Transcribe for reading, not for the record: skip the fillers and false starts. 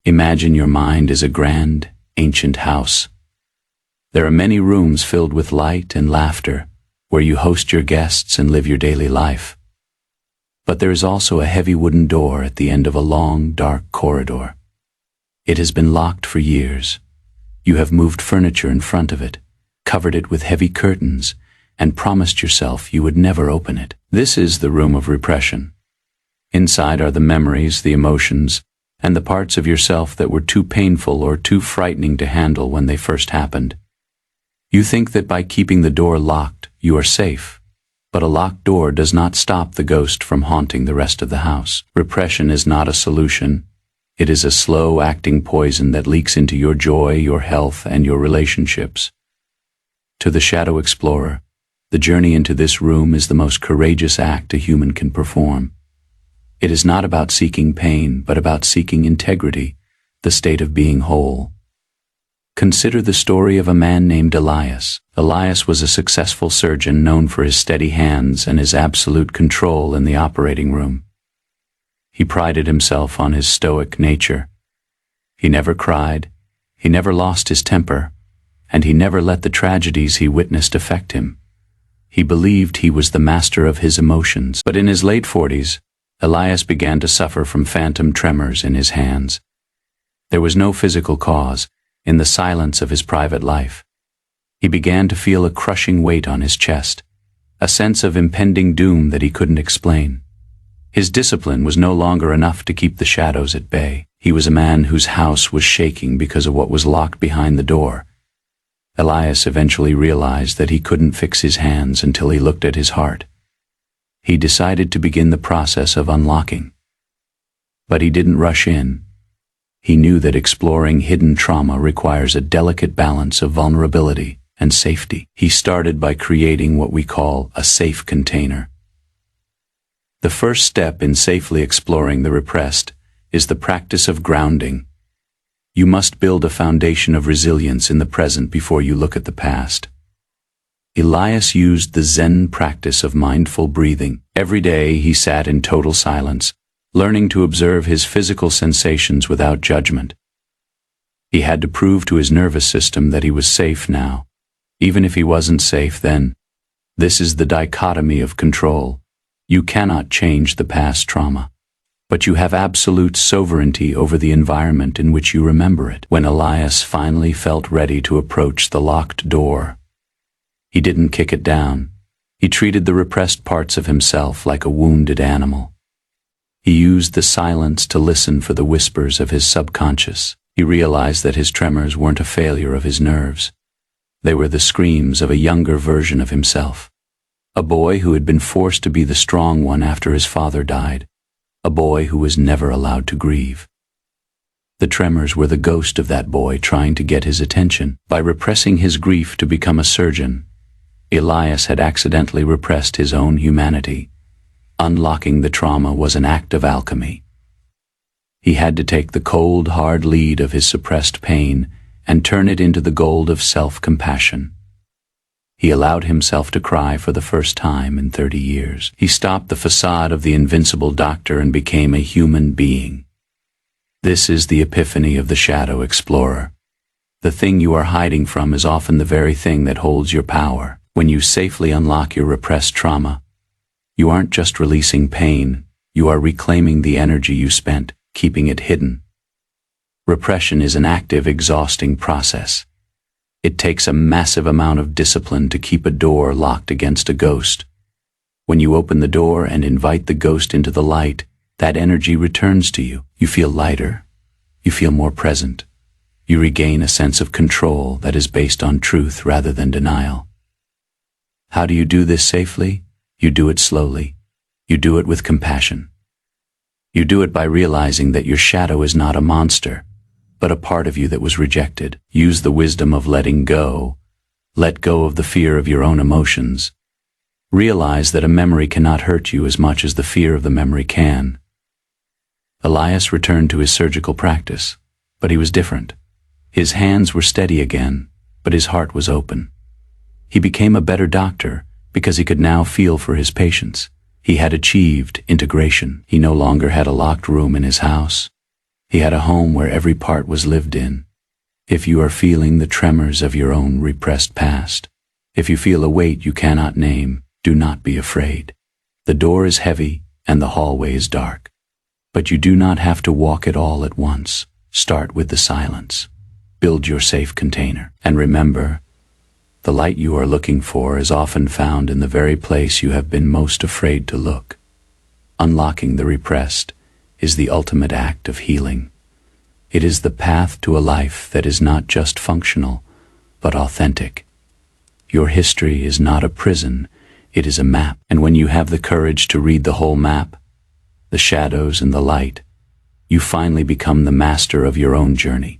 Imagine your mind is a grand, ancient house. There are many rooms filled with light and laughter, where you host your guests and live your daily life. But there is also a heavy wooden door at the end of a long, dark corridor. It has been locked for years. You have moved furniture in front of it, covered it with heavy curtains, and promised yourself you would never open it. This is the room of repression. Inside are the memories, the emotions, and the parts of yourself that were too painful or too frightening to handle when they first happened. You think that by keeping the door locked, you are safe. But a locked door does not stop the ghost from haunting the rest of the house. Repression is not a solution. It is a slow-acting poison that leaks into your joy, your health, and your relationships. To the shadow explorer, the journey into this room is the most courageous act a human can perform. It is not about seeking pain, but about seeking integrity, the state of being whole. Consider the story of a man named Elias. Elias was a successful surgeon known for his steady hands and his absolute control in the operating room. He prided himself on his stoic nature. He never cried, he never lost his temper, and he never let the tragedies he witnessed affect him. He believed he was the master of his emotions. But in his late 40s, Elias began to suffer from phantom tremors in his hands. There was no physical cause. In the silence of his private life, he began to feel a crushing weight on his chest, a sense of impending doom that he couldn't explain. His discipline was no longer enough to keep the shadows at bay. He was a man whose house was shaking because of what was locked behind the door. Elias eventually realized that he couldn't fix his hands until he looked at his heart. He decided to begin the process of unlocking. But he didn't rush in. He knew that exploring hidden trauma requires a delicate balance of vulnerability and safety. He started by creating what we call a safe container. The first step in safely exploring the repressed is the practice of grounding. You must build a foundation of resilience in the present before you look at the past. Elias used the Zen practice of mindful breathing. Every day he sat in total silence, learning to observe his physical sensations without judgment. He had to prove to his nervous system that he was safe now, even if he wasn't safe then. This is the dichotomy of control. You cannot change the past trauma, but you have absolute sovereignty over the environment in which you remember it. When Elias finally felt ready to approach the locked door, he didn't kick it down. He treated the repressed parts of himself like a wounded animal. He used the silence to listen for the whispers of his subconscious. He realized that his tremors weren't a failure of his nerves. They were the screams of a younger version of himself. A boy who had been forced to be the strong one after his father died. A boy who was never allowed to grieve. The tremors were the ghost of that boy trying to get his attention. By repressing his grief to become a surgeon, Elias had accidentally repressed his own humanity. Unlocking the trauma was an act of alchemy. He had to take the cold, hard lead of his suppressed pain and turn it into the gold of self-compassion. He allowed himself to cry for the first time in 30 years. He stopped the facade of the invincible doctor and became a human being. This is the epiphany of the shadow explorer. The thing you are hiding from is often the very thing that holds your power. When you safely unlock your repressed trauma, you aren't just releasing pain, you are reclaiming the energy you spent keeping it hidden. Repression is an active, exhausting process. It takes a massive amount of discipline to keep a door locked against a ghost. When you open the door and invite the ghost into the light, that energy returns to you. You feel lighter. You feel more present. You regain a sense of control that is based on truth rather than denial. How do you do this safely? You do it slowly. You do it with compassion. You do it by realizing that your shadow is not a monster, but a part of you that was rejected. Use the wisdom of letting go. Let go of the fear of your own emotions. Realize that a memory cannot hurt you as much as the fear of the memory can. Elias returned to his surgical practice, but he was different. His hands were steady again, but his heart was open. He became a better doctor because he could now feel for his patients. He had achieved integration. He no longer had a locked room in his house. He had a home where every part was lived in. If you are feeling the tremors of your own repressed past, if you feel a weight you cannot name, do not be afraid. The door is heavy and the hallway is dark. But you do not have to walk it all at once. Start with the silence. Build your safe container. And remember, the light you are looking for is often found in the very place you have been most afraid to look. Unlocking the repressed is the ultimate act of healing. It is the path to a life that is not just functional, but authentic. Your history is not a prison, it is a map. And when you have the courage to read the whole map, the shadows and the light, you finally become the master of your own journey.